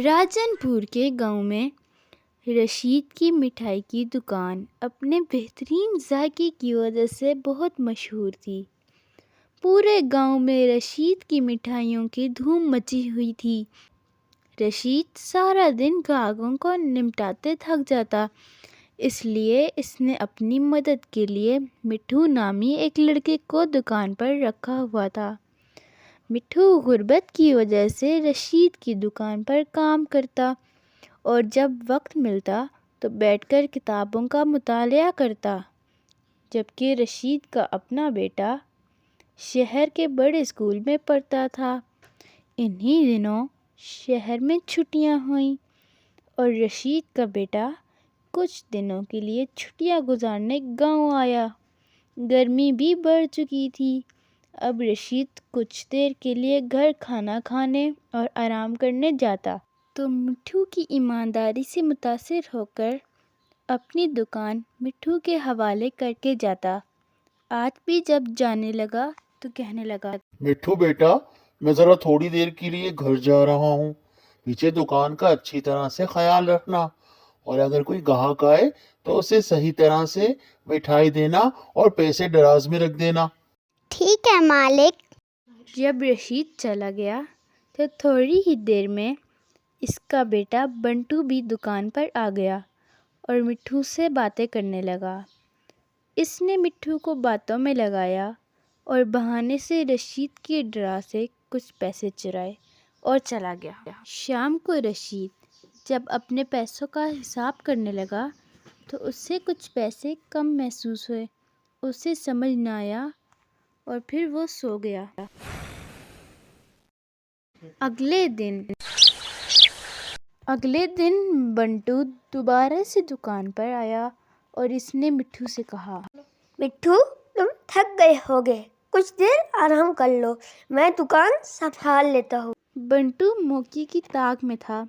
راجن پور کے گاؤں میں رشید کی مٹھائی کی دکان اپنے بہترین ذائقے کی وجہ سے بہت مشہور تھی۔ پورے گاؤں میں رشید کی مٹھائیوں کی دھوم مچی ہوئی تھی۔ رشید سارا دن گاہکوں کو نمٹاتے تھک جاتا، اس لیے اس نے اپنی مدد کے لیے مٹھو نامی ایک لڑکے کو دکان پر رکھا ہوا تھا۔ مٹھو غربت کی وجہ سے رشید کی دکان پر کام کرتا اور جب وقت ملتا تو بیٹھ کر کتابوں کا مطالعہ کرتا، جبکہ رشید کا اپنا بیٹا شہر کے بڑے اسکول میں پڑھتا تھا۔ انہی دنوں شہر میں چھٹیاں ہوئیں اور رشید کا بیٹا کچھ دنوں کے لیے چھٹیاں گزارنے گاؤں آیا۔ گرمی بھی بڑھ چکی تھی۔ اب رشید کچھ دیر کے لیے گھر کھانا کھانے اور آرام کرنے جاتا تو مٹھو کی ایمانداری سے متاثر ہو کر اپنی دکان مٹھو کے حوالے کر کے جاتا۔ آج بھی جب جانے لگا تو کہنے لگا، مٹھو بیٹا، میں ذرا تھوڑی دیر کے لیے گھر جا رہا ہوں، پیچھے دکان کا اچھی طرح سے خیال رکھنا، اور اگر کوئی گاہک آئے تو اسے صحیح طرح سے مٹھائی دینا اور پیسے دراز میں رکھ دینا۔ ٹھیک ہے مالک۔ جب رشید چلا گیا تو تھوڑی ہی دیر میں اس کا بیٹا بنٹو بھی دکان پر آ گیا اور مٹھو سے باتیں کرنے لگا۔ اس نے مٹھو کو باتوں میں لگایا اور بہانے سے رشید کے ڈرا سے کچھ پیسے چرائے اور چلا گیا۔ شام کو رشید جب اپنے پیسوں کا حساب کرنے لگا تو اسے کچھ پیسے کم محسوس ہوئے، اسے سمجھ نہ آیا اور پھر وہ سو گیا۔ اگلے دن بنٹو دوبارہ سے دکان پر آیا اور اس نے مٹھو سے کہا، مٹھو، تم تھک گئے ہوگے، کچھ دیر آرام کر لو، میں دکان سنبھال لیتا ہوں۔ بنٹو موقع کی تاک میں تھا۔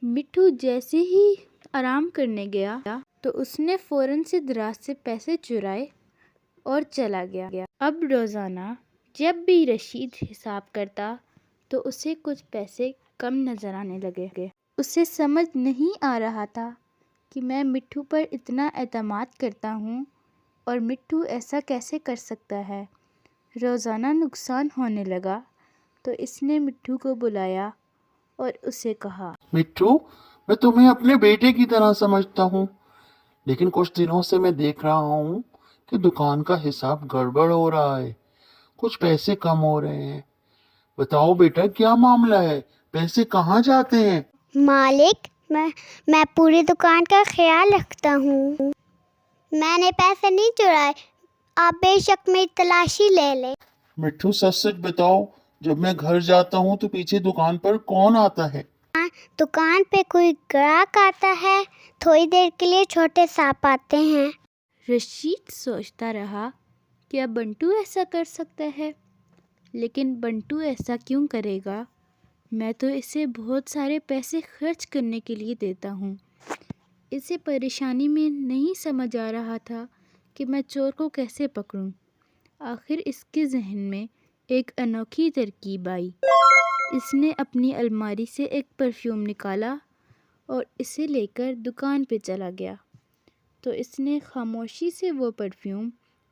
مٹھو جیسے ہی آرام کرنے گیا تو اس نے فوراً سے دراز سے پیسے چرائے اور چلا گیا۔ اب روزانہ جب بھی رشید حساب کرتا تو اسے کچھ پیسے کم نظر آنے لگے۔ اسے سمجھ نہیں آ رہا تھا کہ میں مٹھو پر اتنا اعتماد کرتا ہوں اور مٹھو ایسا کیسے کر سکتا ہے۔ روزانہ نقصان ہونے لگا تو اس نے مٹھو کو بلایا اور اسے کہا، مٹھو، میں تمہیں اپنے بیٹے کی طرح سمجھتا ہوں، لیکن کچھ دنوں سے میں دیکھ رہا ہوں کہ دکان کا حساب گڑبڑ ہو رہا ہے، کچھ پیسے کم ہو رہے ہیں۔ بتاؤ بیٹا، کیا معاملہ ہے؟ پیسے کہاں جاتے ہیں؟ مالک، میں پوری دکان کا خیال رکھتا ہوں، میں نے پیسے نہیں چرائے، آپ بے شک میری تلاشی لے لیں۔ مٹھو، سچ سچ بتاؤ، جب میں گھر جاتا ہوں تو پیچھے دکان پر کون آتا ہے؟ دکان پہ کوئی گراہک آتا ہے، تھوڑی دیر کے لیے چھوٹے صاحب آتے ہیں۔ رشید سوچتا رہا کیا بنٹو ایسا کر سکتا ہے، لیکن بنٹو ایسا کیوں کرے گا؟ میں تو اسے بہت سارے پیسے خرچ کرنے کے لیے دیتا ہوں۔ اسے پریشانی میں نہیں سمجھ آ رہا تھا کہ میں چور کو کیسے پکڑوں۔ آخر اس کے ذہن میں ایک انوکھی ترکیب آئی۔ اس نے اپنی الماری سے ایک پرفیوم نکالا اور اسے لے کر دکان پہ چلا گیا تو اس نے خاموشی سے وہ پرفیوم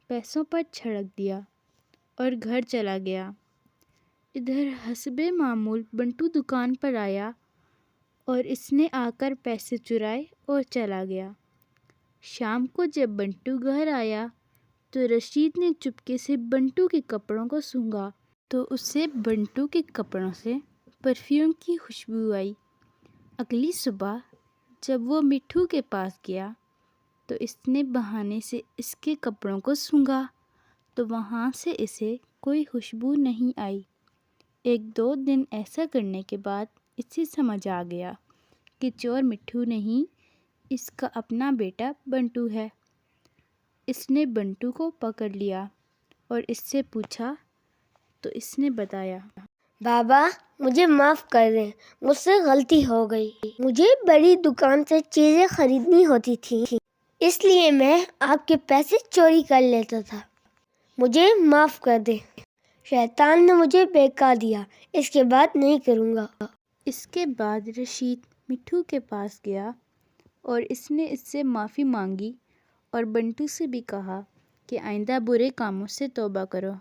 پیسوں پر چھڑک دیا اور گھر چلا گیا۔ ادھر حسب معمول بنٹو دکان پر آیا اور اس نے آ کر پیسے چرائے اور چلا گیا۔ شام کو جب بنٹو گھر آیا تو رشید نے چپکے سے بنٹو کے کپڑوں کو سونگھا تو اسے بنٹو کے کپڑوں سے پرفیوم کی خوشبو آئی۔ اگلی صبح جب وہ مٹھو کے پاس گیا تو اس نے بہانے سے اس کے کپڑوں کو سونگھا تو وہاں سے اسے کوئی خوشبو نہیں آئی۔ ایک دو دن ایسا کرنے کے بعد اسے سمجھ آ گیا کہ چور مٹھو نہیں، اس کا اپنا بیٹا بنٹو ہے۔ اس نے بنٹو کو پکڑ لیا اور اس سے پوچھا تو اس نے بتایا، بابا، مجھے معاف کر دیں، مجھ سے غلطی ہو گئی، مجھے بڑی دکان سے چیزیں خریدنی ہوتی تھی، اس لیے میں آپ کے پیسے چوری کر لیتا تھا، مجھے معاف کر دیں۔ شیطان نے مجھے بہکا دیا، اس کے بعد نہیں کروں گا۔ اس کے بعد رشید مٹھو کے پاس گیا اور اس نے اس سے معافی مانگی اور بنٹو سے بھی کہا کہ آئندہ برے کاموں سے توبہ کرو۔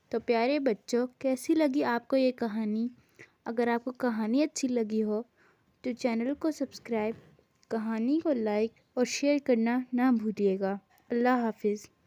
تو پیارے بچوں، کیسی لگی آپ کو یہ کہانی؟ اگر آپ کو کہانی اچھی لگی ہو تو چینل کو سبسکرائب، کہانی کو لائک اور شیئر کرنا نہ بھولیے گا۔ اللہ حافظ۔